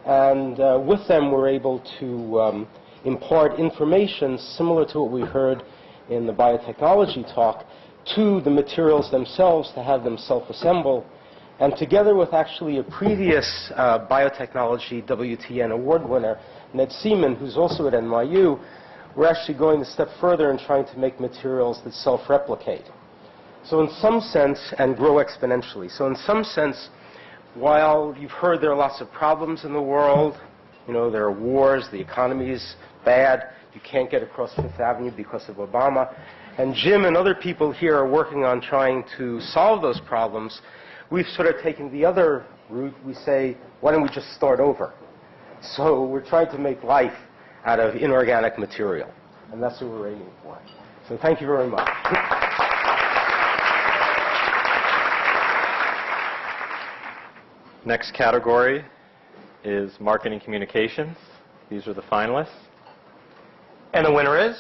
And with them we're able to impart information similar to what we heard in the biotechnology talk to the materials themselves to have them self-assemble. And together with actually a previous biotechnology WTN award winner, Ned Seaman, who's also at NYU, we're actually going a step further in trying to make materials that self-replicate. So in some sense, and grow exponentially. So in some sense, while you've heard there are lots of problems in the world, you know, there are wars, the economy is bad, you can't get across Fifth Avenue because of Obama, and Jim and other people here are working on trying to solve those problems, we've sort of taken the other route. We say, why don't we just start over? So we're trying to make life out of inorganic material, and that's what we're aiming for. So thank you very much. Next category is marketing communications. These are the finalists. And the winner is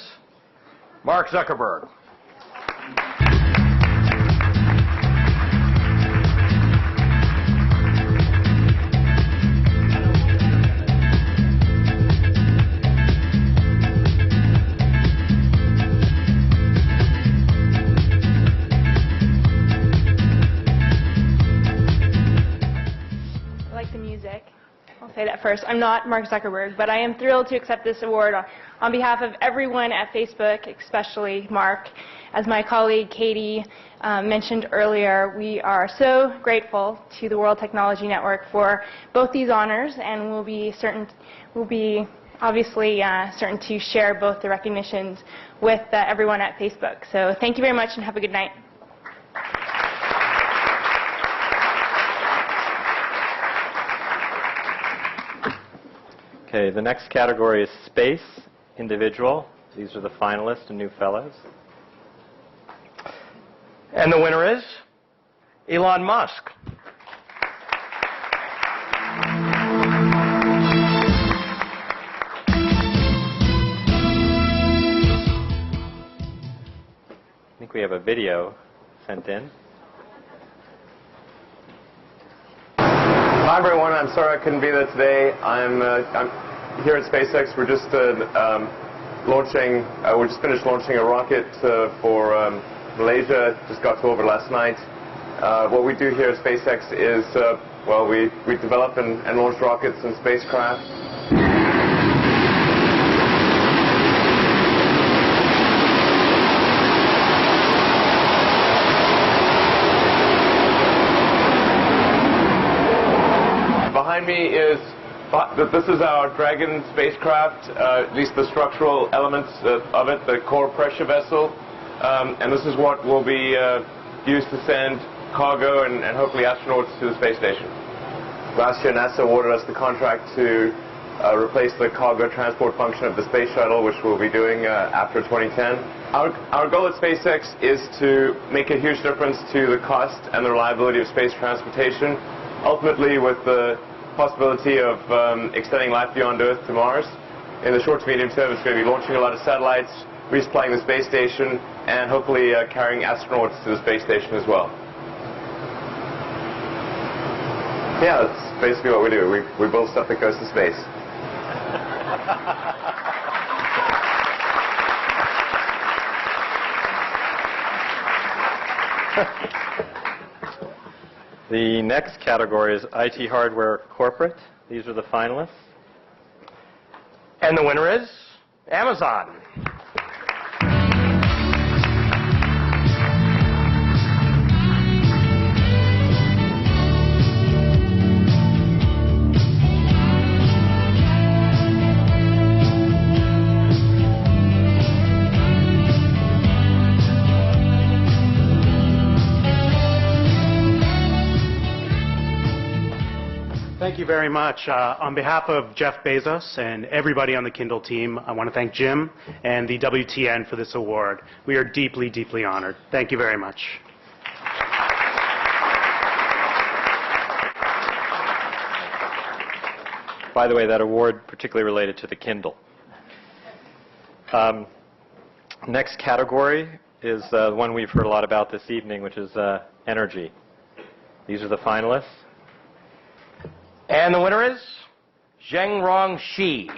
Mark Zuckerberg. I like the music. I'll say that first. I'm not Mark Zuckerberg, but I am thrilled to accept this award on behalf of everyone at Facebook, especially Mark. As my colleague Katie mentioned earlier, we are so grateful to the World Technology Network for both these honors, and we'll be obviously certain to share both the recognitions with everyone at Facebook. So thank you very much and have a good night. Okay, the next category is space, individual. These are the finalists and new fellows. And the winner is Elon Musk. I think we have a video sent in. Hi everyone, I'm sorry I couldn't be there today. I'm here at SpaceX. We're just we just finished launching a rocket for Malaysia. Just got to orbit last night. What we do here at SpaceX is, well, we develop and launch rockets and spacecraft. Behind me is, this is our Dragon spacecraft, at least the structural elements of it, the core pressure vessel. And this is what will be used to send cargo and hopefully astronauts to the space station. Last year NASA awarded us the contract to replace the cargo transport function of the space shuttle, which we'll be doing after 2010. Our goal at SpaceX is to make a huge difference to the cost and the reliability of space transportation, ultimately with the possibility of extending life beyond Earth to Mars. In the short to medium term, it's going to be launching a lot of satellites, resupplying the space station, and hopefully carrying astronauts to the space station as well. Yeah, that's basically what we do. We build stuff that goes to space. The next category is IT Hardware Corporate. These are the finalists. And the winner is Amazon. Thank you very much. On behalf of Jeff Bezos and everybody on the Kindle team, I want to thank Jim and the WTN for this award. We are deeply, deeply honored. Thank you very much. By the way, that award particularly related to the Kindle. Next category is the one we've heard a lot about this evening, which is energy. These are the finalists. And the winner is Zhengrong Shi.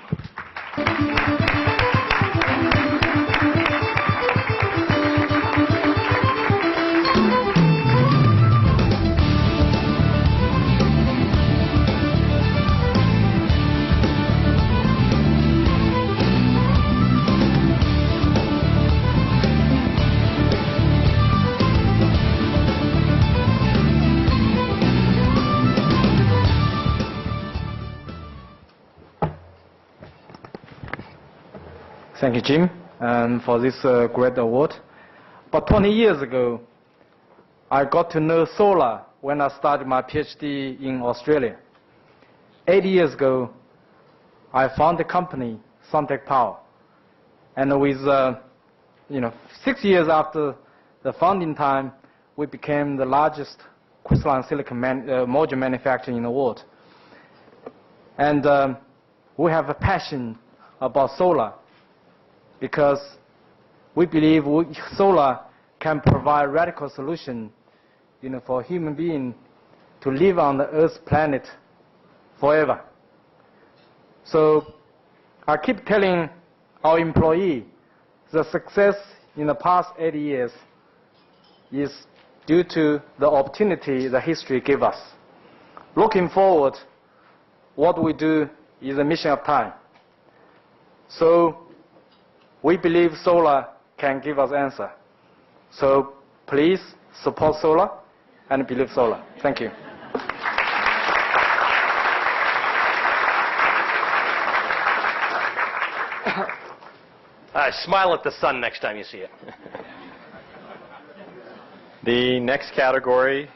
Thank you, Jim, for this great award. About 20 years ago, I got to know solar when I started my PhD in Australia. 8 years ago, I founded the company, Suntech Power. And with 6 years after the founding time, we became the largest crystalline silicon module manufacturer in the world. And we have a passion about solar, because we believe solar can provide radical solution, for human being to live on the Earth planet forever. So I keep telling our employee the success in the past 80 years is due to the opportunity the history gave us. Looking forward, what we do is a mission of time. So we believe solar can give us answer. So please support solar and believe solar. Thank you. Smile at the sun next time you see it. The next category,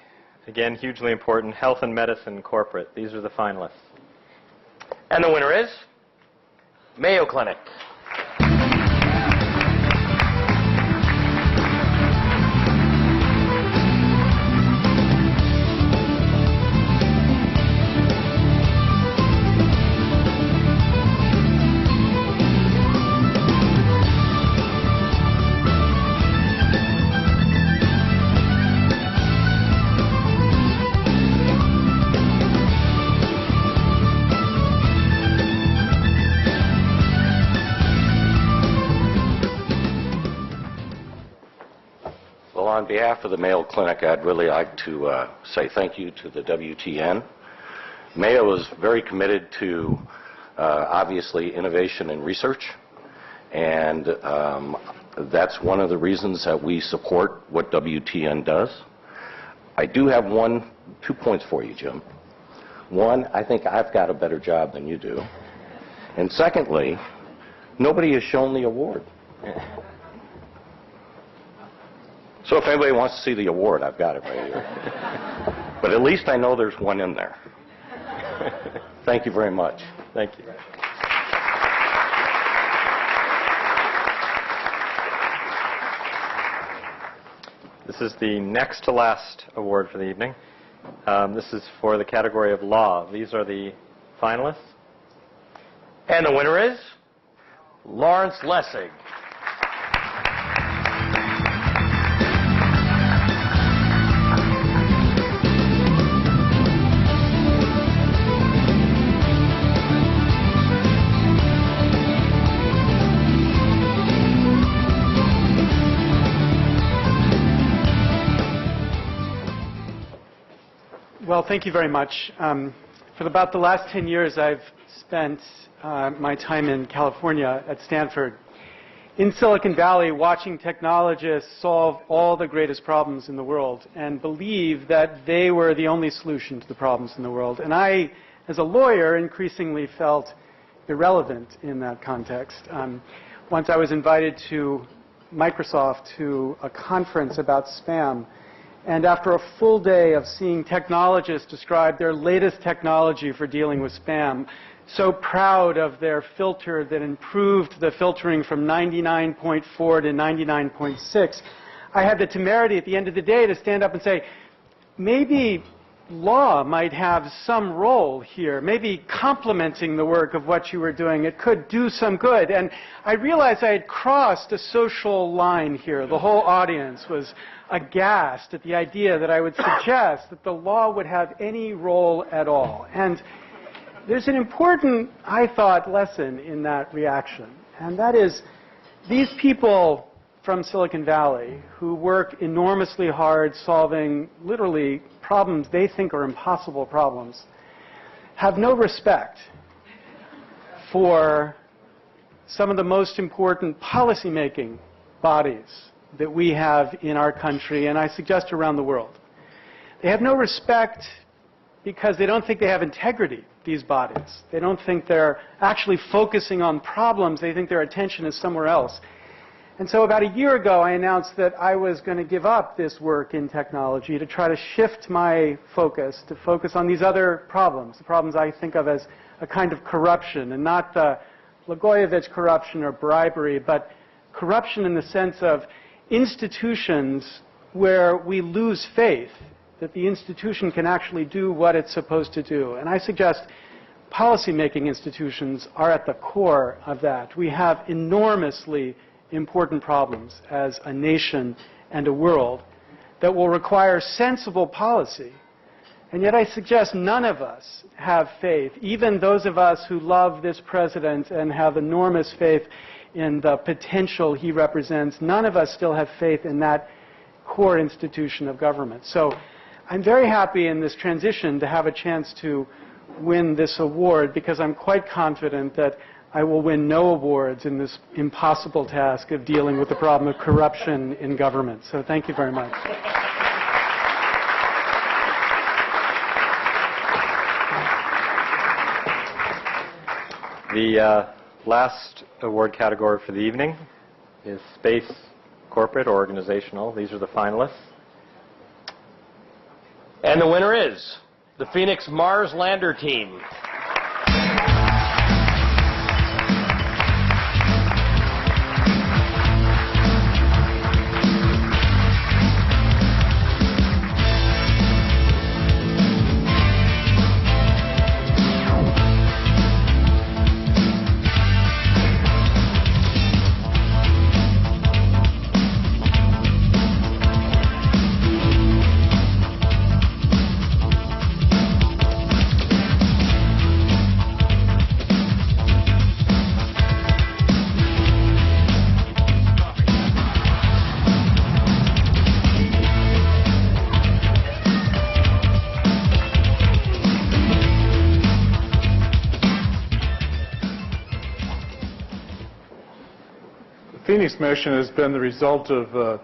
again, hugely important, Health and Medicine Corporate. These are the finalists. And the winner is Mayo Clinic. on behalf of the Mayo Clinic, I'd really like to say thank you to the WTN. Mayo is very committed to, obviously, innovation and research, and that's one of the reasons that we support what WTN does. I do have 2 points for you, Jim. One, I think I've got a better job than you do. And secondly, nobody has shown the award. So if anybody wants to see the award, I've got it right here. But at least I know there's one in there. Thank you very much. Thank you. This is the next to last award for the evening. This is for the category of law. These are the finalists. And the winner is Lawrence Lessig. Well, thank you very much. For about the last 10 years, I've spent my time in California at Stanford, in Silicon Valley, watching technologists solve all the greatest problems in the world and believe that they were the only solution to the problems in the world. And I, as a lawyer, increasingly felt irrelevant in that context. Once I was invited to Microsoft to a conference about spam. And after a full day of seeing technologists describe their latest technology for dealing with spam, so proud of their filter that improved the filtering from 99.4 to 99.6, I had the temerity at the end of the day to stand up and say, maybe law might have some role here, maybe complementing the work of what you were doing. It could do some good. And I realized I had crossed a social line here. The whole audience was aghast at the idea that I would suggest that the law would have any role at all. And there's an important, I thought, lesson in that reaction. And that is, these people from Silicon Valley who work enormously hard solving literally problems they think are impossible problems have no respect for some of the most important policy-making bodies that we have in our country, and I suggest around the world. They have no respect because they don't think they have integrity, these bodies. They don't think they're actually focusing on problems. They think their attention is somewhere else. And so about a year ago, I announced that I was going to give up this work in technology to try to shift my focus, to focus on these other problems, the problems I think of as a kind of corruption, and not the Blagojevich corruption or bribery, but corruption in the sense of institutions where we lose faith that the institution can actually do what it's supposed to do. And I suggest policy-making institutions are at the core of that. We have enormously important problems as a nation and a world that will require sensible policy. And yet I suggest none of us have faith, even those of us who love this president and have enormous faith in the potential he represents, none of us still have faith in that core institution of government. So I'm very happy in this transition to have a chance to win this award, because I'm quite confident that I will win no awards in this impossible task of dealing with the problem of corruption in government. So thank you very much. The last award category for the evening is Space, Corporate, or Organizational. These are the finalists. And the winner is the Phoenix Mars Lander Team. Phoenix mission has been the result of a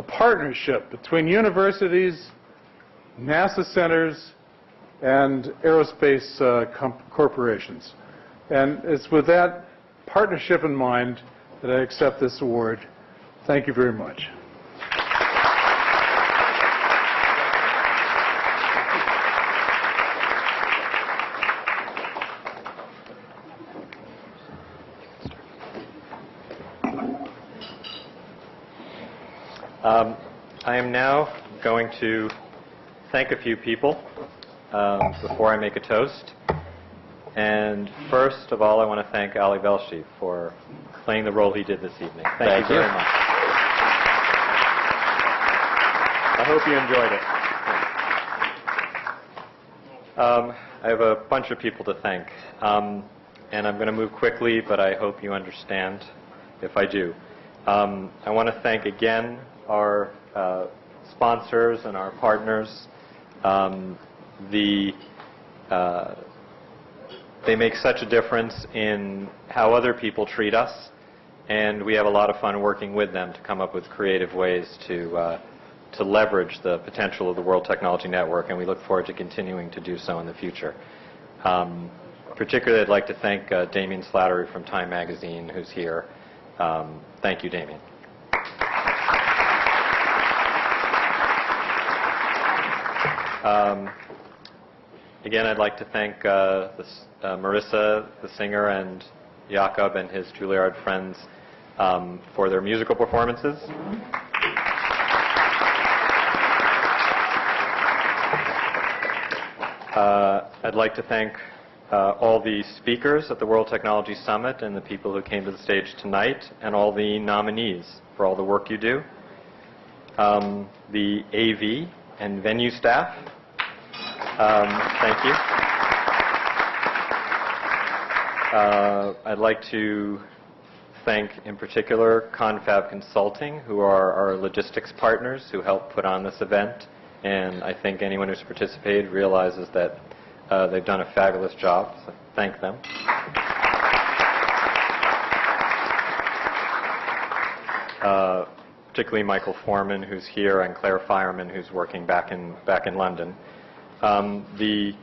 partnership between universities, NASA centers, and aerospace corporations. And it's with that partnership in mind that I accept this award. Thank you very much. I am now going to thank a few people before I make a toast. And first of all, I want to thank Ali Velshi for playing the role he did this evening. Thank you very much. I hope you enjoyed it. I have a bunch of people to thank. And I'm going to move quickly, but I hope you understand if I do. I want to thank again our sponsors and our partners. They make such a difference in how other people treat us, and we have a lot of fun working with them to come up with creative ways to leverage the potential of the World Technology Network, and we look forward to continuing to do so in the future. Particularly, I'd like to thank Damien Slattery from Time Magazine, who's here. Thank you, Damien. Again, I'd like to thank Marissa, the singer, and Jakob and his Juilliard friends for their musical performances. I'd like to thank all the speakers at the World Technology Summit and the people who came to the stage tonight, and all the nominees for all the work you do. The AV and venue staff, thank you. I'd like to thank, in particular, Confab Consulting, who are our logistics partners who helped put on this event. And I think anyone who's participated realizes that they've done a fabulous job, so thank them. Particularly Michael Foreman, who's here, and Claire Fireman, who's working back in London. The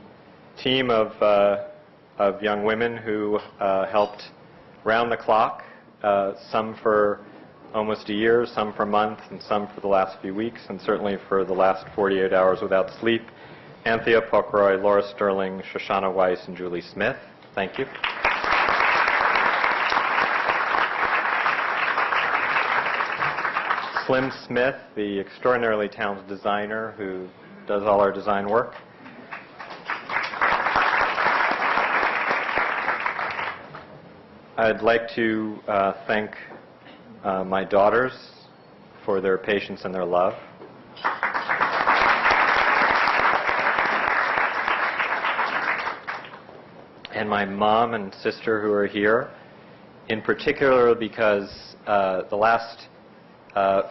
team of young women who helped round the clock, some for almost a year, some for months, and some for the last few weeks, and certainly for the last 48 hours without sleep. Anthea Pokroy, Laura Sterling, Shoshana Weiss, and Julie Smith. Thank you. Slim Smith, the extraordinarily talented designer who does all our design work. I'd like to thank my daughters for their patience and their love. And my mom and sister who are here, in particular because the last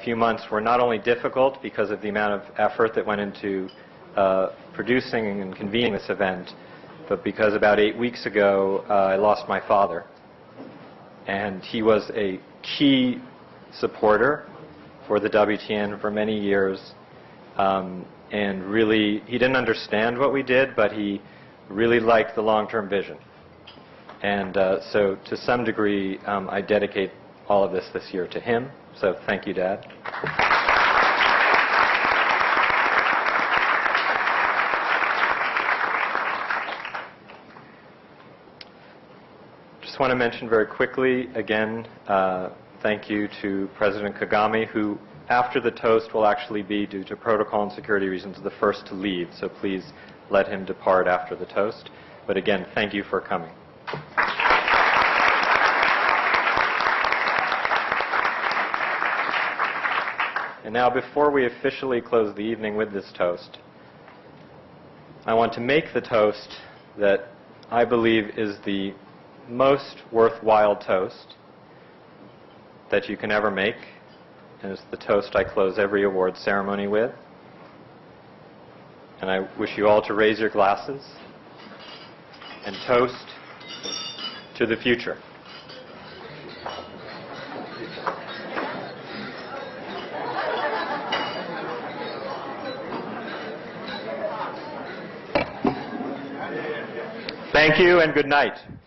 few months were not only difficult because of the amount of effort that went into producing and convening this event, but because about 8 weeks ago I lost my father. And he was a key supporter for the WTN for many years. And really, he didn't understand what we did, but he really liked the long-term vision. And so to some degree, I dedicate all of this year to him. So thank you, Dad. Just want to mention very quickly, again, thank you to President Kagame, who, after the toast, will actually be, due to protocol and security reasons, the first to leave. So please let him depart after the toast. But again, thank you for coming. And now, before we officially close the evening with this toast, I want to make the toast that I believe is the most worthwhile toast that you can ever make, and it's the toast I close every award ceremony with. And I wish you all to raise your glasses and toast to the future. Thank you and good night.